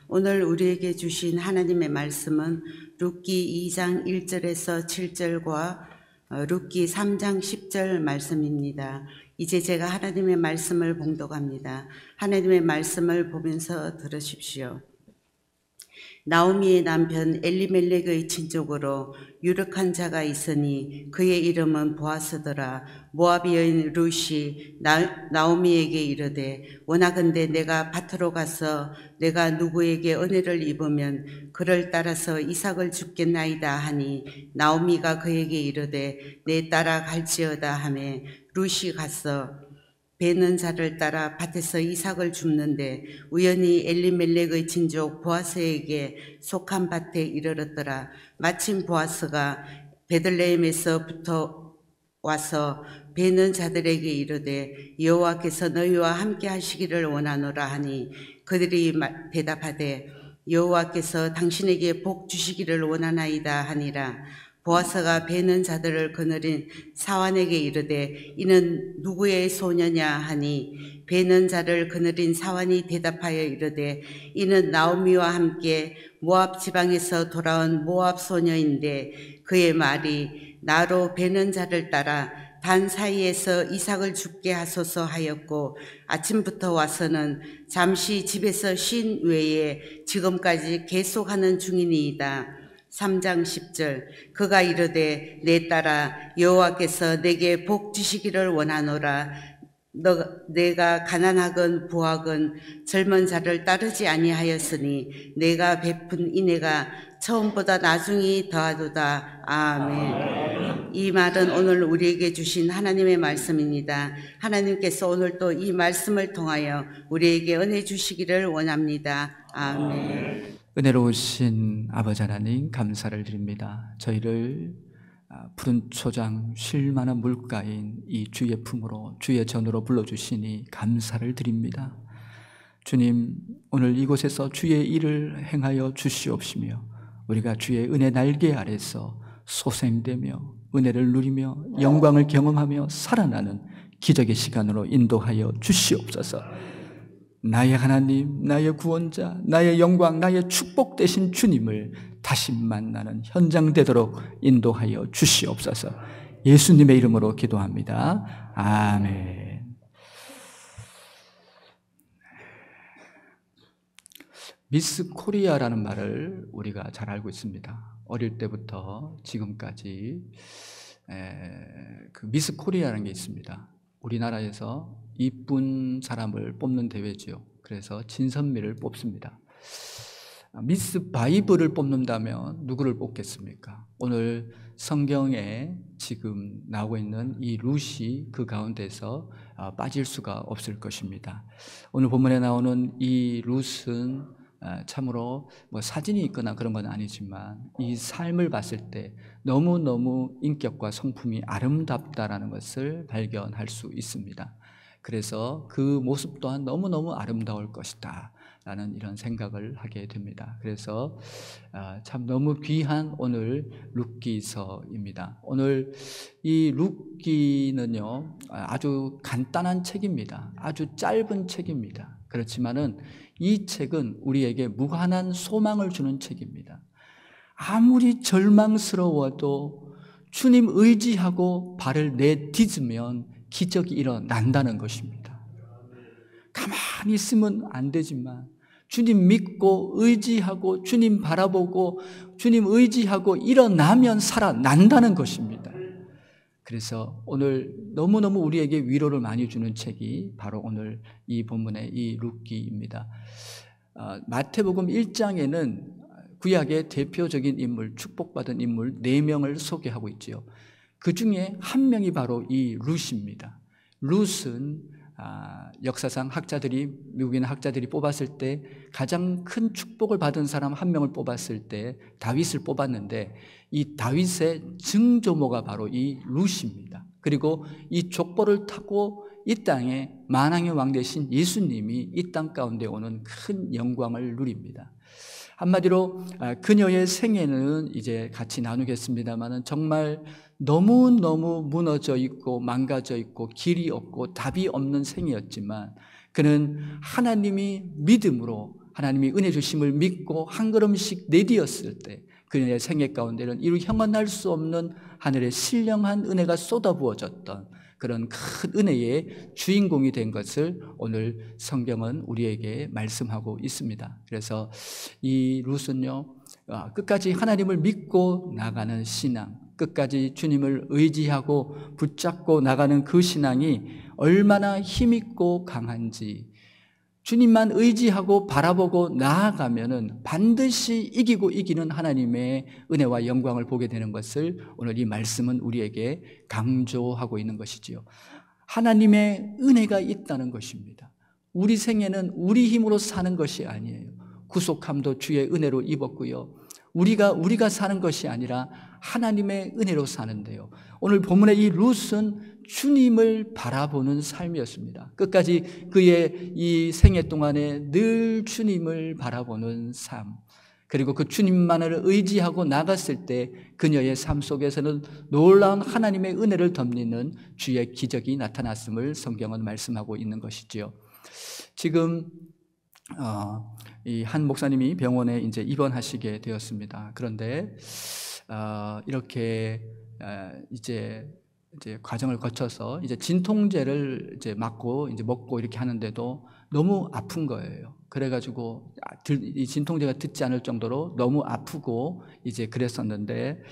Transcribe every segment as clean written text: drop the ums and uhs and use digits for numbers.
오늘 우리에게 주신 하나님의 말씀은 룻기 2장 1절에서 7절과 룻기 3장 10절 말씀입니다. 이제 제가 하나님의 말씀을 봉독합니다. 하나님의 말씀을 보면서 들으십시오. 나오미의 남편 엘리멜렉의 친족으로 유력한 자가 있으니 그의 이름은 보아스더라. 모압 여인 룻이 나오미에게 이르되 원하건대 내가 밭으로 가서 내가 누구에게 은혜를 입으면 그를 따라서 이삭을 줍겠나이다 하니 나오미가 그에게 이르되 내 따라 갈지어다 하매 룻이 가서 베는 자를 따라 밭에서 이삭을 줍는데 우연히 엘리멜렉의 친족 보아스에게 속한 밭에 이르렀더라. 마침 보아스가 베들레헴에서부터 와서 베는 자들에게 이르되 여호와께서 너희와 함께 하시기를 원하노라 하니 그들이 대답하되 여호와께서 당신에게 복 주시기를 원하나이다 하니라. 보아스가 베는 자들을 거느린 사환에게 이르되 이는 누구의 소녀냐 하니 베는 자를 거느린 사환이 대답하여 이르되 이는 나오미와 함께 모압 지방에서 돌아온 모압 소녀인데 그의 말이 나로 베는 자를 따라 단 사이에서 이삭을 죽게 하소서 하였고 아침부터 와서는 잠시 집에서 쉰 외에 지금까지 계속하는 중이니이다. 3장 10절 그가 이르되 내 딸아 여호와께서 내게 복 주시기를 원하노라. 내가 가난하건 부하건 젊은 자를 따르지 아니하였으니 내가 베푼 인애가 처음보다 나중이 더하도다. 아멘. 이 말은 오늘 우리에게 주신 하나님의 말씀입니다. 하나님께서 오늘 또 이 말씀을 통하여 우리에게 은혜 주시기를 원합니다. 아멘. 은혜로우신 아버지 하나님 감사를 드립니다. 저희를 푸른 초장 쉴 만한 물가인 이 주의 품으로 주의 전으로 불러주시니 감사를 드립니다. 주님, 오늘 이곳에서 주의 일을 행하여 주시옵시며 우리가 주의 은혜 날개 아래서 소생되며 은혜를 누리며 영광을 경험하며 살아나는 기적의 시간으로 인도하여 주시옵소서. 나의 하나님, 나의 구원자, 나의 영광, 나의 축복 되신 주님을 다시 만나는 현장 되도록 인도하여 주시옵소서. 예수님의 이름으로 기도합니다. 아멘. 미스 코리아라는 말을 우리가 잘 알고 있습니다. 어릴 때부터 지금까지 그 미스 코리아라는 게 있습니다. 우리나라에서 이쁜 사람을 뽑는 대회죠. 그래서 진선미를 뽑습니다. 미스 바이블을 뽑는다면 누구를 뽑겠습니까? 오늘 성경에 지금 나오고 있는 이 룻이 그 가운데서 빠질 수가 없을 것입니다. 오늘 본문에 나오는 이 룻은 참으로 뭐 사진이 있거나 그런 건 아니지만 이 삶을 봤을 때 너무너무 인격과 성품이 아름답다라는 것을 발견할 수 있습니다. 그래서 그 모습 또한 너무너무 아름다울 것이다 라는 이런 생각을 하게 됩니다. 그래서 참 너무 귀한 오늘 룻기서입니다. 오늘 이 룻기는요 아주 간단한 책입니다. 아주 짧은 책입니다. 그렇지만은 이 책은 우리에게 무한한 소망을 주는 책입니다. 아무리 절망스러워도 주님 의지하고 발을 내딛으면 기적이 일어난다는 것입니다. 가만히 있으면 안 되지만 주님 믿고 의지하고 주님 바라보고 주님 의지하고 일어나면 살아난다는 것입니다. 그래서 오늘 너무너무 우리에게 위로를 많이 주는 책이 바로 오늘 이 본문의 이 룻기입니다. 마태복음 1장에는 구약의 대표적인 인물, 축복받은 인물 4명을 소개하고 있지요. 그 중에 한 명이 바로 이 룻입니다. 룻은 역사상 미국인 학자들이 뽑았을 때 가장 큰 축복을 받은 사람 한 명을 뽑았을 때 다윗을 뽑았는데 이 다윗의 증조모가 바로 이 룻입니다. 그리고 이 족보를 타고 이 땅에 만왕의 왕 되신 예수님이 이 땅 가운데 오는 큰 영광을 누립니다. 한마디로 그녀의 생애는 이제 같이 나누겠습니다만 정말 너무너무 무너져 있고 망가져 있고 길이 없고 답이 없는 생이었지만 그는 하나님이 믿음으로 하나님이 은혜 주심을 믿고 한 걸음씩 내디었을 때 그녀의 생애 가운데는 이루 형언할 수 없는 하늘의 신령한 은혜가 쏟아부어졌던 그런 큰 은혜의 주인공이 된 것을 오늘 성경은 우리에게 말씀하고 있습니다. 그래서 이 룻은요, 끝까지 하나님을 믿고 나가는 신앙, 끝까지 주님을 의지하고 붙잡고 나가는 그 신앙이 얼마나 힘있고 강한지, 주님만 의지하고 바라보고 나아가면은 반드시 이기고 이기는 하나님의 은혜와 영광을 보게 되는 것을 오늘 이 말씀은 우리에게 강조하고 있는 것이지요. 하나님의 은혜가 있다는 것입니다. 우리 생애는 우리 힘으로 사는 것이 아니에요. 구속함도 주의 은혜로 입었고요. 우리가 사는 것이 아니라 하나님의 은혜로 사는데요. 오늘 본문의 이 룻은 주님을 바라보는 삶이었습니다. 끝까지 그의 이 생애 동안에 늘 주님을 바라보는 삶, 그리고 그 주님만을 의지하고 나갔을 때 그녀의 삶 속에서는 놀라운 하나님의 은혜를 덧입는 주의 기적이 나타났음을 성경은 말씀하고 있는 것이지요. 지금 이 한 목사님이 병원에 이제 입원하시게 되었습니다. 그런데 이렇게 이제 과정을 거쳐서 이제 진통제를 이제 맞고 이제 먹고 이렇게 하는데도 너무 아픈 거예요. 그래가지고 이 진통제가 듣지 않을 정도로 너무 아프고 이제 그랬었는데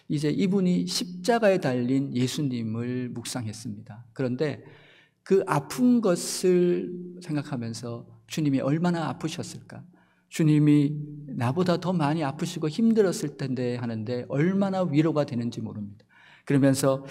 이제 이분이 십자가에 달린 예수님을 묵상했습니다. 그런데 그 아픈 것을 생각하면서 주님이 얼마나 아프셨을까? 주님이 나보다 더 많이 아프시고 힘들었을 텐데 하는데 얼마나 위로가 되는지 모릅니다. 그러면서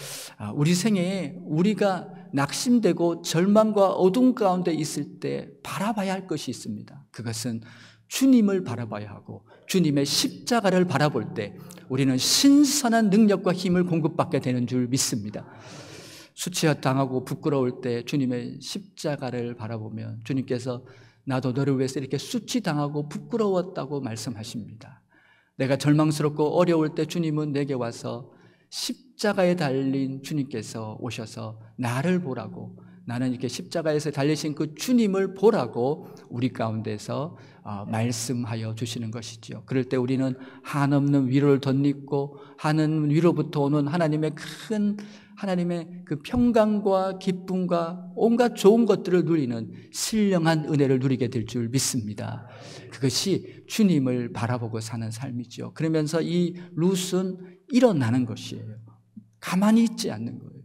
우리 생애에 우리가 낙심되고 절망과 어둠 가운데 있을 때 바라봐야 할 것이 있습니다. 그것은 주님을 바라봐야 하고 주님의 십자가를 바라볼 때 우리는 신선한 능력과 힘을 공급받게 되는 줄 믿습니다. 수치당하고 부끄러울 때 주님의 십자가를 바라보면 주님께서 나도 너를 위해서 이렇게 수치당하고 부끄러웠다고 말씀하십니다. 내가 절망스럽고 어려울 때 주님은 내게 와서 십자가에 달린 주님께서 오셔서 나를 보라고, 나는 이렇게 십자가에서 달리신 그 주님을 보라고 우리 가운데서 말씀하여 주시는 것이지요. 그럴 때 우리는 한없는 위로를 덧입고 하는 위로부터 오는 하나님의 그 평강과 기쁨과 온갖 좋은 것들을 누리는 신령한 은혜를 누리게 될 줄 믿습니다. 그것이 주님을 바라보고 사는 삶이죠. 그러면서 이 룻은 일어나는 것이에요. 가만히 있지 않는 거예요.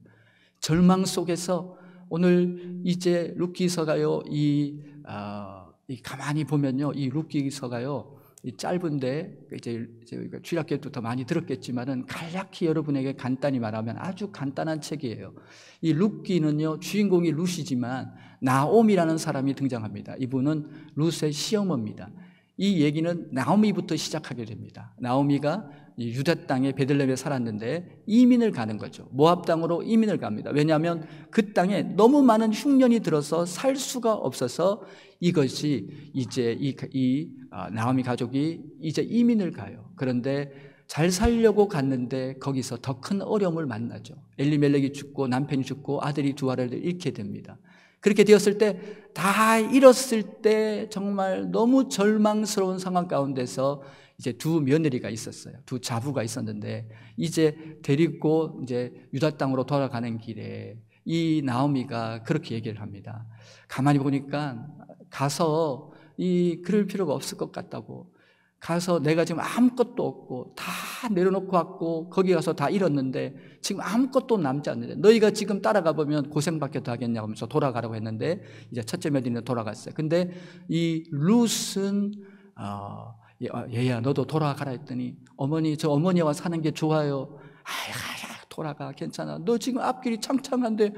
절망 속에서 오늘 이제 룻기서가요, 가만히 보면요, 이 룻기서가요, 이 짧은데 이제 주일학교 때부터 많이 들었겠지만은 간략히 여러분에게 간단히 말하면 아주 간단한 책이에요. 이 룻기는요, 주인공이 룻이지만 나옴이라는 사람이 등장합니다. 이분은 룻의 시어머입니다. 이 얘기는 나오미부터 시작하게 됩니다. 나오미가 유다 땅에 베들레헴에 살았는데 이민을 가는 거죠. 모압 땅으로 이민을 갑니다. 왜냐하면 그 땅에 너무 많은 흉년이 들어서 살 수가 없어서 이것이 이제 나오미 가족이 이제 이민을 가요. 그런데 잘 살려고 갔는데 거기서 더 큰 어려움을 만나죠. 엘리멜렉이 죽고 남편이 죽고 아들이 두 아들을 잃게 됩니다. 그렇게 되었을 때, 다 잃었을 때 정말 너무 절망스러운 상황 가운데서 이제 두 며느리가 있었어요. 두 자부가 있었는데 이제 데리고 이제 유다 땅으로 돌아가는 길에 이 나오미가 그렇게 얘기를 합니다. 가만히 보니까 가서 그럴 필요가 없을 것 같다고. 가서 내가 지금 아무것도 없고 다 내려놓고 왔고 거기 가서 다 잃었는데 지금 아무것도 남지 않는데 너희가 지금 따라가 보면 고생밖에 더 하겠냐고 하면서 돌아가라고 했는데 이제 첫째 며느리는 돌아갔어요. 근데 이 룻은 얘야 너도 돌아가라 했더니 저 어머니와 사는 게 좋아요. 돌아가 괜찮아. 너 지금 앞길이 창창한데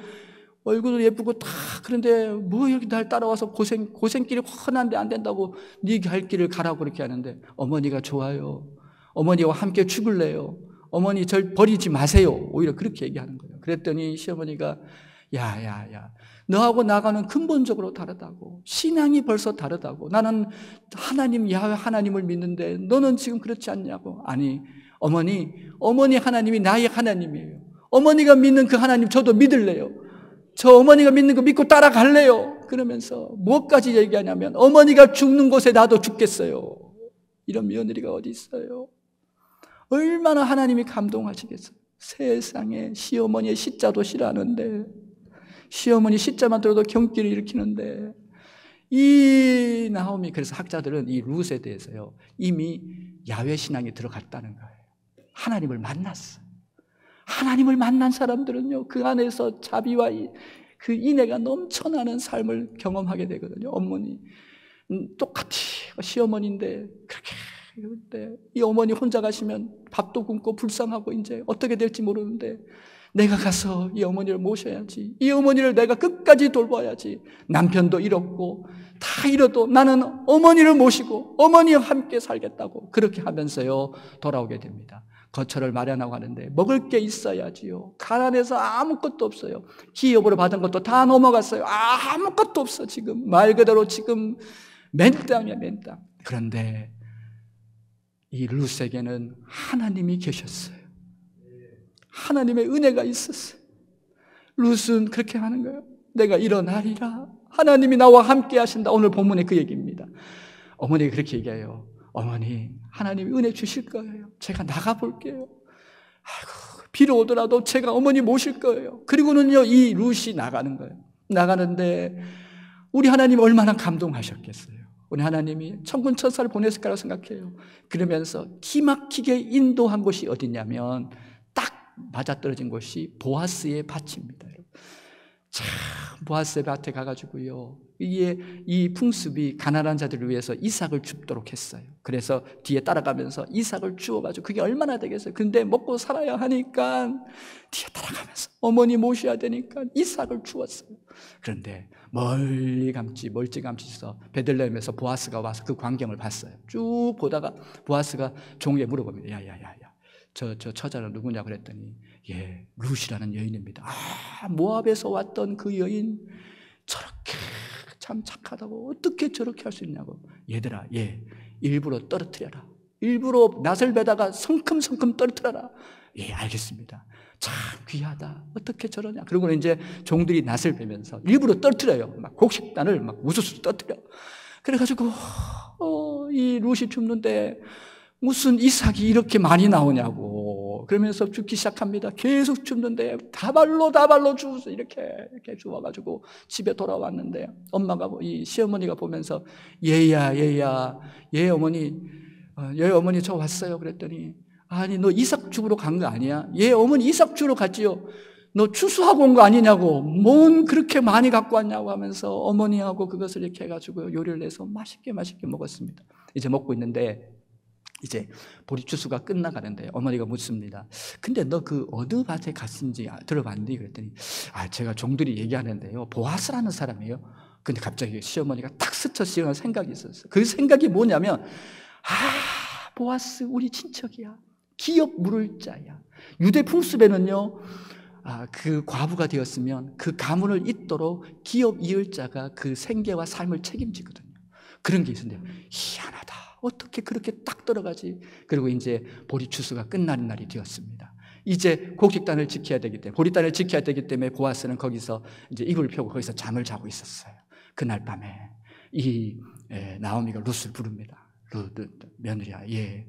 얼굴도 예쁘고 다 그런데 뭐 이렇게 날 따라와서 고생길이 훤한데 안 된다고 네 갈 길을 가라고 그렇게 하는데 어머니가 좋아요. 어머니와 함께 죽을래요. 어머니 절 버리지 마세요. 오히려 그렇게 얘기하는 거예요. 그랬더니 시어머니가 야야야 너하고 나가는 근본적으로 다르다고. 신앙이 벌써 다르다고. 나는 하나님 야훼 하나님을 믿는데 너는 지금 그렇지 않냐고. 아니 어머니 하나님이 나의 하나님이에요. 어머니가 믿는 그 하나님 저도 믿을래요. 저 어머니가 믿는 거 믿고 따라갈래요. 그러면서 무엇까지 얘기하냐면 어머니가 죽는 곳에 나도 죽겠어요. 이런 며느리가 어디 있어요? 얼마나 하나님이 감동하시겠어요. 세상에 시어머니의 시자도 싫어하는데, 시어머니 시자만 들어도 경기를 일으키는데, 이 나오미, 그래서 학자들은 이 룻에 대해서요 이미 야훼 신앙에 들어갔다는 거예요. 하나님을 만났어요. 하나님을 만난 사람들은요 그 안에서 자비와 그 인애가 넘쳐나는 삶을 경험하게 되거든요. 어머니 똑같이 시어머니인데 그렇게, 근데 이 어머니 혼자 가시면 밥도 굶고 불쌍하고 이제 어떻게 될지 모르는데, 내가 가서 이 어머니를 모셔야지, 이 어머니를 내가 끝까지 돌봐야지, 남편도 잃었고 다 잃어도 나는 어머니를 모시고 어머니와 함께 살겠다고 그렇게 하면서요 돌아오게 됩니다. 거처를 마련하고 하는데 먹을 게 있어야지요. 가난해서 아무것도 없어요. 기업으로 받은 것도 다 넘어갔어요. 아무것도 없어. 지금 말 그대로 지금 맨땅이야, 맨땅. 그런데 이 룻에게는 하나님이 계셨어요. 하나님의 은혜가 있었어요. 룻은 그렇게 하는 거예요. 내가 일어나리라, 하나님이 나와 함께 하신다. 오늘 본문에 그 얘기입니다. 어머니가 그렇게 얘기해요. 어머니, 하나님이 은혜 주실 거예요. 제가 나가볼게요. 아이고, 비로 오더라도 제가 어머니 모실 거예요. 그리고는요 이 룻이 나가는 거예요. 나가는데 우리 하나님 얼마나 감동하셨겠어요. 우리 하나님이 천군천사를 보냈을 거라고 생각해요. 그러면서 기막히게 인도한 곳이 어디냐면 딱 맞아떨어진 곳이 보아스의 밭입니다. 참, 보아스의 밭에 가가지고요 이게 이 풍습이 가난한 자들을 위해서 이삭을 줍도록 했어요. 그래서 뒤에 따라가면서 이삭을 주워가지고 그게 얼마나 되겠어요. 근데 먹고 살아야 하니까 뒤에 따라가면서 어머니 모셔야 되니까 이삭을 주웠어요. 그런데 멀찌감치서 베들레헴에서 보아스가 와서 그 광경을 봤어요. 쭉 보다가 보아스가 종에게 물어봅니다. 야야야야, 저 처자는 누구냐 그랬더니 예, 룻이라는 여인입니다. 모압에서 왔던 그 여인, 저렇게 참 착하다고 어떻게 저렇게 할 수 있냐고. 얘들아, 얘 일부러 떨어뜨려라. 일부러 낫을 베다가 성큼성큼 떨어뜨려라. 예, 알겠습니다. 참 귀하다. 어떻게 저러냐. 그리고 이제 종들이 낫을 베면서 일부러 떨어뜨려요. 막 곡식단을 막 우수수 떨어뜨려. 그래가지고 이 룻이 줍는데 무슨 이삭이 이렇게 많이 나오냐고 그러면서 줍기 시작합니다. 계속 줍는데 다발로 주워서 이렇게 주워가지고 집에 돌아왔는데 엄마가 이 시어머니가 보면서 얘야 얘 어머니 저 왔어요. 그랬더니 아니 너 이삭 주우러 간 거 아니야? 얘 어머니 이삭 주우러 갔지요. 너 추수하고 온 거 아니냐고. 뭔 그렇게 많이 갖고 왔냐고 하면서 어머니하고 그것을 이렇게 해가지고 요리를 해서 맛있게 먹었습니다. 이제 먹고 있는데 이제 보리추수가 끝나가는데 어머니가 묻습니다. 근데 너 그 어느 밭에 갔는지 들어봤니? 그랬더니 제가 종들이 얘기하는데요 보아스라는 사람이에요. 근데 갑자기 시어머니가 딱 스쳐 지나간 생각이 있었어요. 그 생각이 뭐냐면 보아스 우리 친척이야. 기업 물을 자야. 유대 풍습에는요 그 과부가 되었으면 그 가문을 잇도록 기업 이을 자가 그 생계와 삶을 책임지거든요. 그런 게 있었는데 희한하다. 어떻게 그렇게 딱 들어가지? 그리고 이제 보리추수가 끝나는 날이 되었습니다. 이제 곡식단을 지켜야 되기 때문에, 보리단을 지켜야 되기 때문에 보아스는 거기서 이제 이불을 펴고 거기서 잠을 자고 있었어요. 그날 밤에 이 나오미가 룻을 부릅니다. 룻 며느리야, 얘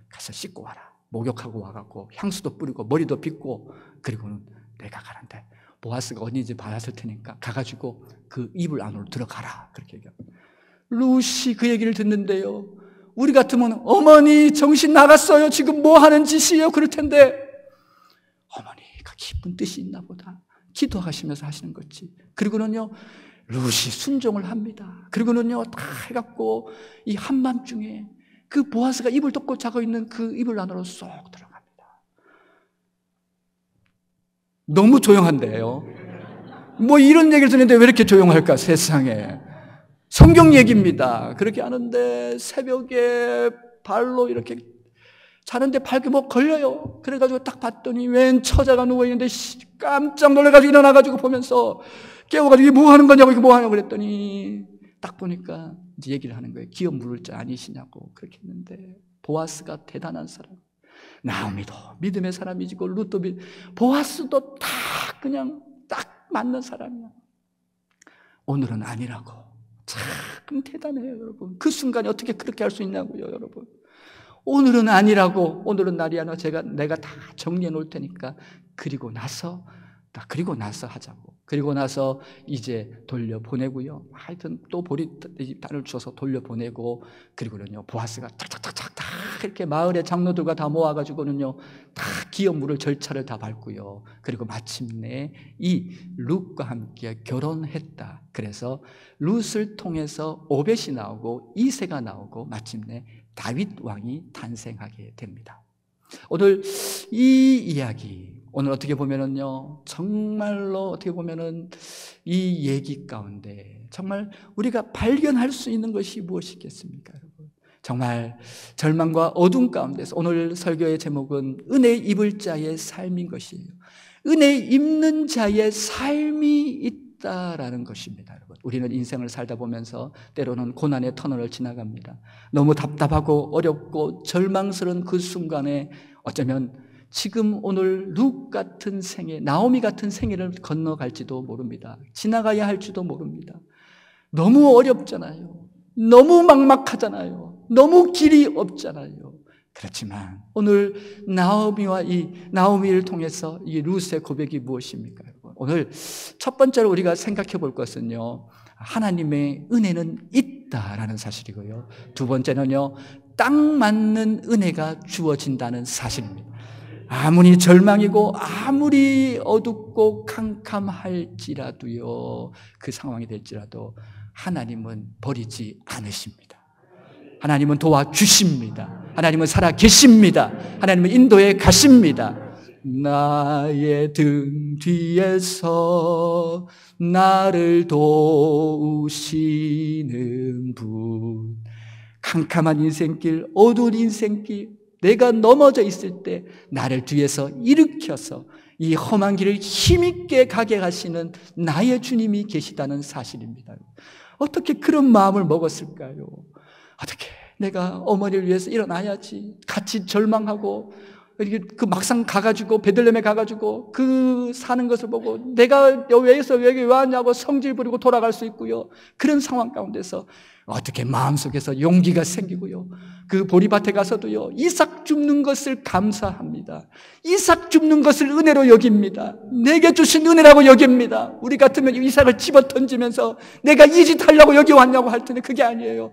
가서 씻고 와라. 목욕하고 와갖고 향수도 뿌리고 머리도 빗고 그리고는 내가 가는데 보아스가 어딘지 받았을 테니까 가가지고 그 이불 안으로 들어가라. 그렇게 얘기합니다. 룻이 그 얘기를 듣는데요. 우리 같으면 어머니 정신 나갔어요. 지금 뭐 하는 짓이에요? 그럴 텐데 어머니가 깊은 뜻이 있나 보다. 기도하시면서 하시는 거지. 그리고는요 룻이 순종을 합니다. 그리고는요 다 해갖고 이 한밤중에 그 보아스가 이불 덮고 자고 있는 그 이불 안으로 쏙 들어갑니다. 너무 조용한데요. 뭐 이런 얘기를 듣는데 왜 이렇게 조용할까 세상에. 성경 얘기입니다. 그렇게 하는데 새벽에 발로 이렇게 자는데 발게 뭐 걸려요. 그래가지고 딱 봤더니 웬 처자가 누워있는데 깜짝 놀라가지고 일어나가지고 보면서 깨워가지고 이게 뭐 하는 거냐고 이게 뭐 하냐고 그랬더니 딱 보니까 이제 얘기를 하는 거예요. 기업 물을 자 아니시냐고 그렇게 했는데 보아스가 대단한 사람. 나오미도 믿음의 사람이지고 룻도 보아스도 다 그냥 딱 맞는 사람이야. 오늘은 아니라고. 참 대단해요, 여러분. 그 순간에 어떻게 그렇게 할 수 있냐고요, 여러분. 오늘은 아니라고. 오늘은 날이 아니라 내가 다 정리해 놓을 테니까 그리고 나서 하자고. 그리고 나서 이제 돌려보내고요. 하여튼 또 보리단을 주어서 돌려보내고, 그리고는요, 보아스가 탁탁탁탁 다 이렇게 마을의 장로들과 다 모아가지고는요, 다 기업물을 절차를 다 밟고요. 그리고 마침내 이 룻과 함께 결혼했다. 그래서 룻을 통해서 오벳이 나오고 이새가 나오고 마침내 다윗 왕이 탄생하게 됩니다. 오늘 이 이야기, 오늘 어떻게 보면은요, 정말로 어떻게 보면은 이 얘기 가운데 정말 우리가 발견할 수 있는 것이 무엇이겠습니까, 여러분? 정말 절망과 어둠 가운데서 오늘 설교의 제목은 은혜 입을 자의 삶인 것이에요. 은혜 입는 자의 삶이 있다라는 것입니다, 여러분. 우리는 인생을 살다 보면서 때로는 고난의 터널을 지나갑니다. 너무 답답하고 어렵고 절망스러운 그 순간에 어쩌면 지금 오늘 룻 같은 생애, 나오미 같은 생애를 건너갈지도 모릅니다. 지나가야 할지도 모릅니다. 너무 어렵잖아요. 너무 막막하잖아요. 너무 길이 없잖아요. 그렇지만 오늘 나오미를 통해서 이 룻의 고백이 무엇입니까? 오늘 첫 번째로 우리가 생각해 볼 것은요, 하나님의 은혜는 있다라는 사실이고요. 두 번째는요, 딱 맞는 은혜가 주어진다는 사실입니다. 아무리 절망이고 아무리 어둡고 캄캄할지라도요, 그 상황이 될지라도 하나님은 버리지 않으십니다. 하나님은 도와주십니다. 하나님은 살아계십니다. 하나님은 인도해 가십니다. 나의 등 뒤에서 나를 도우시는 분, 캄캄한 인생길, 어두운 인생길, 내가 넘어져 있을 때 나를 뒤에서 일으켜서 이 험한 길을 힘있게 가게 하시는 나의 주님이 계시다는 사실입니다. 어떻게 그런 마음을 먹었을까요? 어떻게 내가 어머니를 위해서 일어나야지, 같이 절망하고 그 막상 가가지고 베들레헴에 가가지고 그 사는 것을 보고 내가 여기서 여기 왜 왔냐고 성질 부리고 돌아갈 수 있고요. 그런 상황 가운데서 어떻게 마음속에서 용기가 생기고요. 그 보리밭에 가서도요, 이삭 줍는 것을 감사합니다. 이삭 줍는 것을 은혜로 여깁니다. 내게 주신 은혜라고 여깁니다. 우리 같으면 이삭을 집어 던지면서 내가 이 짓 하려고 여기 왔냐고 할 텐데 그게 아니에요.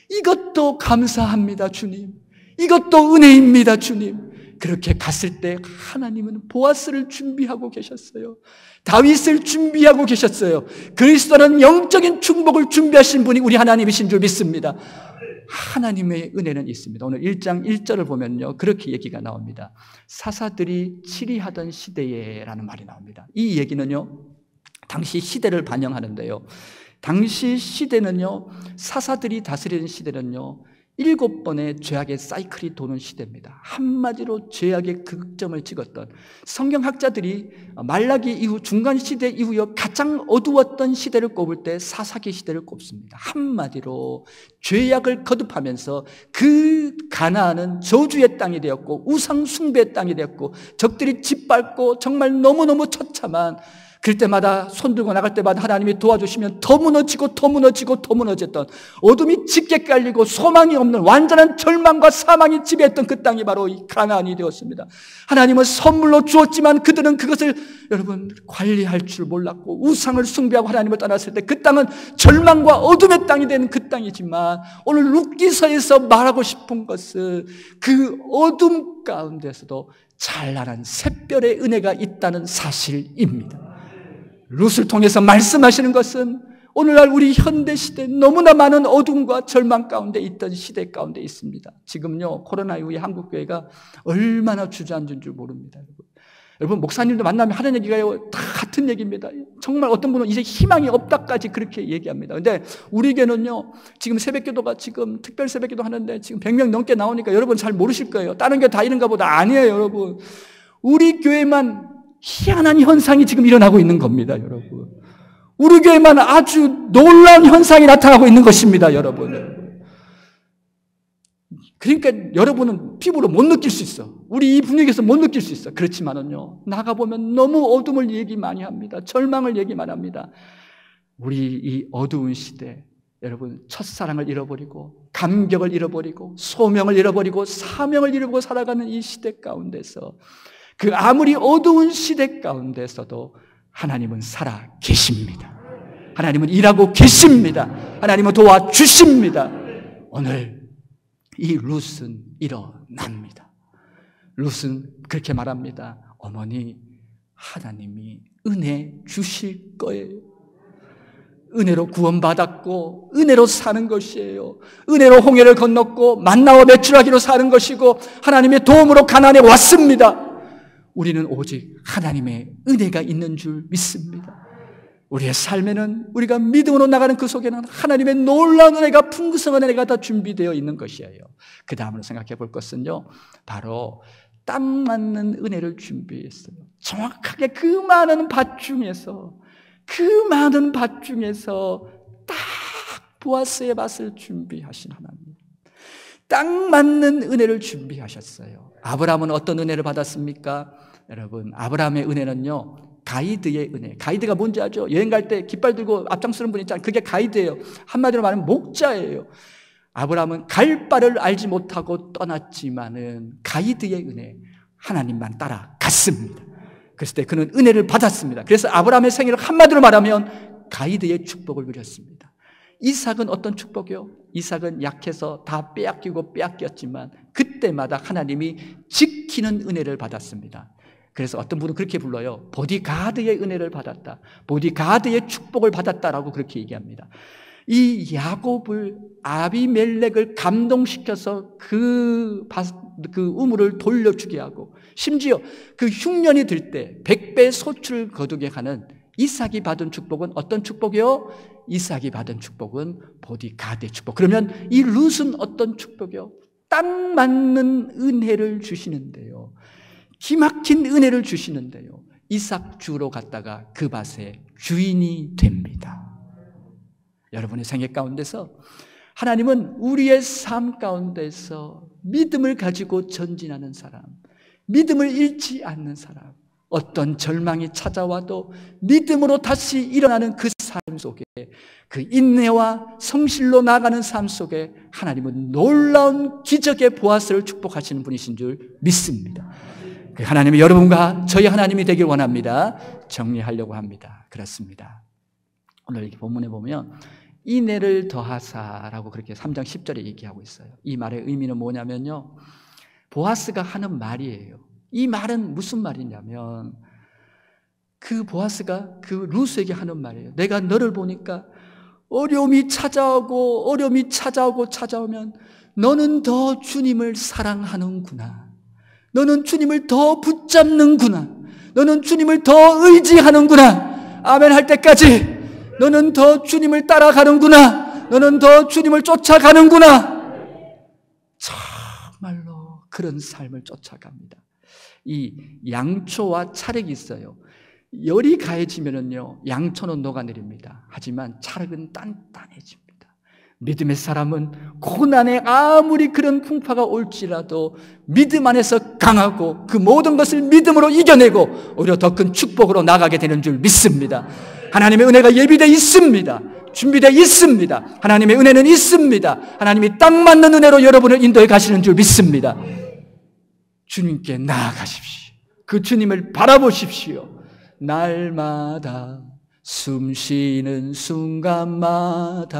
이것도 감사합니다, 주님. 이것도 은혜입니다, 주님. 그렇게 갔을 때 하나님은 보아스를 준비하고 계셨어요. 다윗을 준비하고 계셨어요. 그리스도는 영적인 축복을 준비하신 분이 우리 하나님이신 줄 믿습니다. 하나님의 은혜는 있습니다. 오늘 1장 1절을 보면요, 그렇게 얘기가 나옵니다. 사사들이 치리하던 시대에라는 말이 나옵니다. 이 얘기는요, 당시 시대를 반영하는데요, 당시 시대는요, 사사들이 다스리는 시대는요, 7번의 죄악의 사이클이 도는 시대입니다. 한마디로 죄악의 극점을 찍었던, 성경학자들이 말라기 이후 중간 시대 이후에 가장 어두웠던 시대를 꼽을 때 사사기 시대를 꼽습니다. 한마디로 죄악을 거듭하면서 그 가나안은 저주의 땅이 되었고 우상 숭배의 땅이 되었고 적들이 짓밟고 정말 너무너무 처참한, 그럴 때마다 손 들고 나갈 때마다 하나님이 도와주시면 더 무너지고 더 무너지고 더 무너졌던, 어둠이 짙게 깔리고 소망이 없는 완전한 절망과 사망이 지배했던 그 땅이 바로 이 가나안이 되었습니다. 하나님은 선물로 주었지만 그들은 그것을 여러분 관리할 줄 몰랐고 우상을 숭배하고 하나님을 떠났을 때 그 땅은 절망과 어둠의 땅이 된 그 땅이지만, 오늘 룻기서에서 말하고 싶은 것은 그 어둠 가운데서도 찬란한 샛별의 은혜가 있다는 사실입니다. 룻을 통해서 말씀하시는 것은 오늘날 우리 현대시대 너무나 많은 어둠과 절망 가운데 있던 시대 가운데 있습니다. 지금요, 코로나 이후에 한국교회가 얼마나 주저앉은 줄 모릅니다. 여러분, 목사님도 만나면 하는 얘기가요, 다 같은 얘기입니다. 정말 어떤 분은 이제 희망이 없다까지 그렇게 얘기합니다. 근데 우리 교회는요, 지금 새벽기도가 지금 특별 새벽기도 하는데 지금 100명 넘게 나오니까 여러분 잘 모르실 거예요. 다른 게 다 이런가 보다. 아니에요, 여러분. 우리 교회만 희한한 현상이 지금 일어나고 있는 겁니다, 여러분. 우리 교회만 아주 놀라운 현상이 나타나고 있는 것입니다, 여러분. 그러니까 여러분은 피부로 못 느낄 수 있어. 우리 이 분위기에서 못 느낄 수 있어. 그렇지만은요, 나가보면 너무 어둠을 얘기 많이 합니다. 절망을 얘기 많이 합니다. 우리 이 어두운 시대, 여러분 첫사랑을 잃어버리고 감격을 잃어버리고 소명을 잃어버리고 사명을 잃어버리고 살아가는 이 시대 가운데서, 그 아무리 어두운 시대 가운데서도 하나님은 살아 계십니다. 하나님은 일하고 계십니다. 하나님은 도와주십니다. 오늘 이 룻은 일어납니다. 룻은 그렇게 말합니다. 어머니, 하나님이 은혜 주실 거예요. 은혜로 구원받았고 은혜로 사는 것이에요. 은혜로 홍해를 건넜고 만나와 메추라기로 사는 것이고 하나님의 도움으로 가나안에 왔습니다. 우리는 오직 하나님의 은혜가 있는 줄 믿습니다. 우리의 삶에는, 우리가 믿음으로 나가는 그 속에는 하나님의 놀라운 은혜가, 풍성한 은혜가 다 준비되어 있는 것이에요. 그 다음으로 생각해 볼 것은요, 바로 딱 맞는 은혜를 준비했어요. 정확하게 그 많은 밭 중에서 딱 보아스의 밭을 준비하신 하나님, 딱 맞는 은혜를 준비하셨어요. 아브라함은 어떤 은혜를 받았습니까? 여러분, 아브라함의 은혜는요, 가이드의 은혜. 가이드가 뭔지 아죠? 여행 갈 때 깃발 들고 앞장서는 분 있잖아요. 그게 가이드예요. 한마디로 말하면 목자예요. 아브라함은 갈 바를 알지 못하고 떠났지만은 가이드의 은혜, 하나님만 따라갔습니다. 그랬을 때 그는 은혜를 받았습니다. 그래서 아브라함의 생애를 한마디로 말하면 가이드의 축복을 누렸습니다. 이삭은 어떤 축복이요? 이삭은 약해서 다 빼앗겼지만 그때마다 하나님이 지키는 은혜를 받았습니다. 그래서 어떤 분은 그렇게 불러요. 보디가드의 은혜를 받았다, 보디가드의 축복을 받았다라고 그렇게 얘기합니다. 이 야곱을, 아비멜렉을 감동시켜서 그 우물을 돌려주게 하고, 심지어 그 흉년이 들 때 100배 소출을 거두게 하는 이삭이 받은 축복은 어떤 축복이요? 이삭이 받은 축복은 보디가드의 축복. 그러면 이 룻은 어떤 축복이요? 딱 맞는 은혜를 주시는데요, 기막힌 은혜를 주시는데요, 이삭 주우러 갔다가 그 밭의 주인이 됩니다. 여러분의 생애 가운데서 하나님은 우리의 삶 가운데서 믿음을 가지고 전진하는 사람, 믿음을 잃지 않는 사람, 어떤 절망이 찾아와도 믿음으로 다시 일어나는 그 삶 속에, 그 인내와 성실로 나아가는 삶 속에 하나님은 놀라운 기적의 보아스를 축복하시는 분이신 줄 믿습니다. 하나님이 여러분과 저희 하나님이 되길 원합니다. 정리하려고 합니다. 그렇습니다. 오늘 이렇게 본문에 보면 이내를 더하사라고 그렇게 3장 10절에 얘기하고 있어요. 이 말의 의미는 뭐냐면요, 보아스가 하는 말이에요. 이 말은 무슨 말이냐면, 그 보아스가 그 룻에게 하는 말이에요. 내가 너를 보니까 어려움이 찾아오면 너는 더 주님을 사랑하는구나, 너는 주님을 더 붙잡는구나, 너는 주님을 더 의지하는구나, 아멘 할 때까지 너는 더 주님을 따라가는구나, 너는 더 주님을 쫓아가는구나. 정말로 그런 삶을 쫓아갑니다. 이 양초와 찰흙이 있어요. 열이 가해지면은요, 양초는 녹아내립니다. 하지만 찰흙은 단단해집니다. 믿음의 사람은 고난에 아무리 그런 풍파가 올지라도 믿음 안에서 강하고 그 모든 것을 믿음으로 이겨내고 오히려 더 큰 축복으로 나가게 되는 줄 믿습니다. 하나님의 은혜가 예비되어 있습니다. 준비되어 있습니다. 하나님의 은혜는 있습니다. 하나님이 딱 맞는 은혜로 여러분을 인도해 가시는 줄 믿습니다. 주님께 나아가십시오. 그 주님을 바라보십시오. 날마다 숨 쉬는 순간마다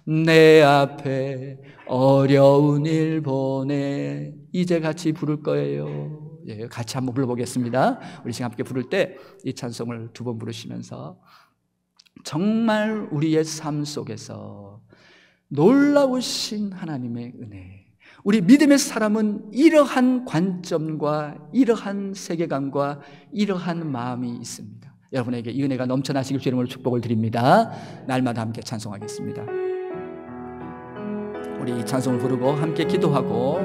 내 앞에 어려운 일 보내. 이제 같이 부를 거예요. 예, 같이 한번 불러보겠습니다. 우리 지금 함께 부를 때 이 찬송을 2번 부르시면서 정말 우리의 삶 속에서 놀라우신 하나님의 은혜, 우리 믿음의 사람은 이러한 관점과 이러한 세계관과 이러한 마음이 있습니다. 여러분에게 이 은혜가 넘쳐나시길 주님으로 축복을 드립니다. 날마다 함께 찬송하겠습니다. 우리 이 찬송을 부르고 함께 기도하고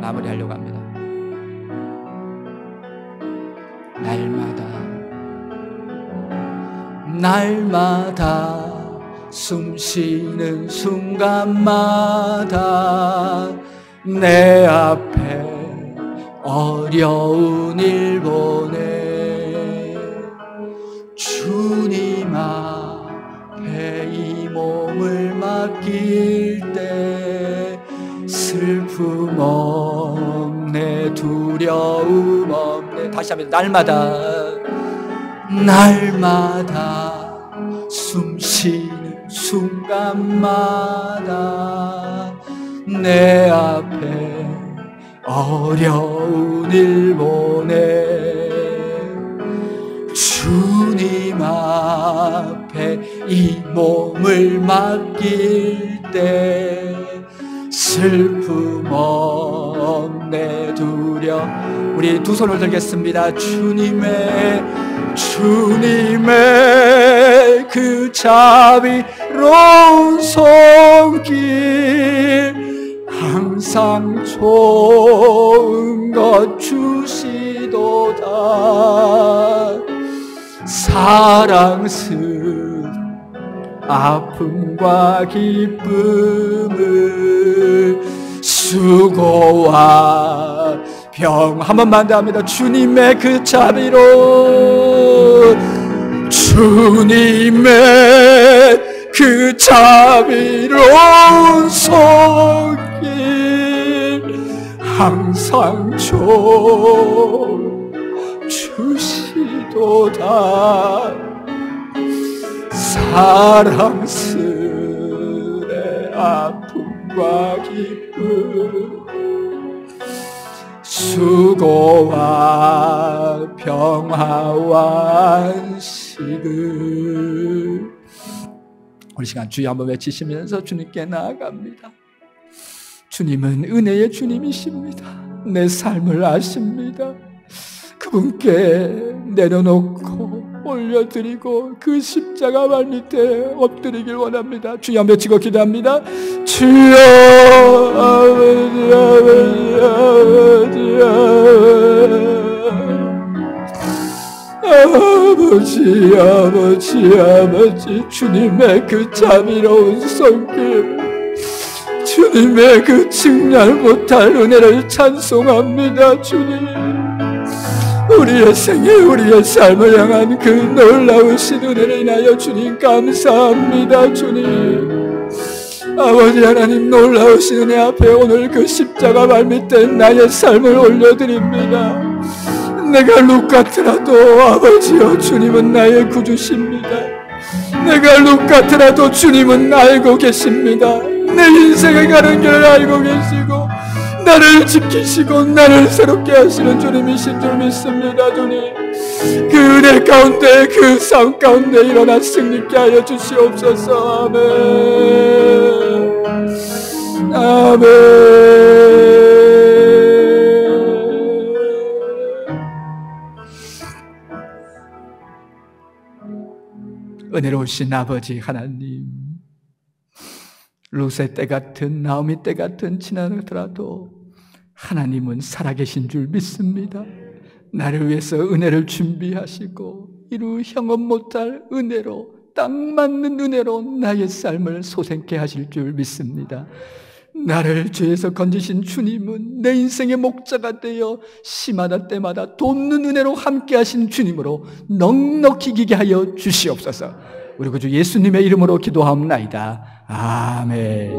마무리하려고 합니다. 날마다 숨 쉬는 순간마다 내 앞에 어려운 일 보내. 주님아 없네, 두려움 없네. 다시 한번 날마다 숨 쉬는 순간마다 내 앞에 어려운 일 보내 주님 앞에 이 몸을 맡길 때 슬픔 없네, 우리 두 손을 들겠습니다. 주님의 그 자비로운 손길 항상 좋은 것 주시도다. 사랑스러운 아픔과 기쁨을 수고와 병 한 번만 더 합니다. 주님의 그 자비로운 손길 항상 주시도다. 사랑스레 아픔과 기쁨 수고와 평화와 안식을 우리 시간 주여 한번 외치시면서 주님께 나아갑니다. 주님은 은혜의 주님이십니다. 내 삶을 아십니다. 그분께 내려놓고 올려드리고 그 십자가 발 밑에 엎드리길 원합니다. 주여 한번 외치고 기도합니다. 주여 아버지 주님의 그 자비로운 손길 주님의 그 측량 못할 은혜를 찬송합니다. 주님 우리의 생애 우리의 삶을 향한 그 놀라우신 은혜를 인하여 주님 감사합니다. 주님 아버지 하나님 놀라우신 은혜 앞에 오늘 그 십자가 발 밑에 나의 삶을 올려드립니다. 내가 룩 같으라도 아버지여 주님은 나의 구주십니다. 내가 룩 같으라도 주님은 알고 계십니다. 내 인생에 가는 길을 알고 계시고 나를 지키시고 나를 새롭게 하시는 주님이신 줄 믿습니다. 주님 그 은혜 가운데 그 삶 가운데 일어나 승리케 하여 주시옵소서. 아멘 아멘. 은혜로우신 아버지 하나님, 룻의 때 같은 나오미 때 같은 지나더라도 하나님은 살아계신 줄 믿습니다. 나를 위해서 은혜를 준비하시고 이루 형언 못할 은혜로 딱 맞는 은혜로 나의 삶을 소생케 하실 줄 믿습니다. 나를 죄에서 건지신 주님은 내 인생의 목자가 되어 심하다 때마다 돕는 은혜로 함께 하신 주님으로 넉넉히 기게 하여 주시옵소서. 우리 구주 예수님의 이름으로 기도하옵나이다. 아멘.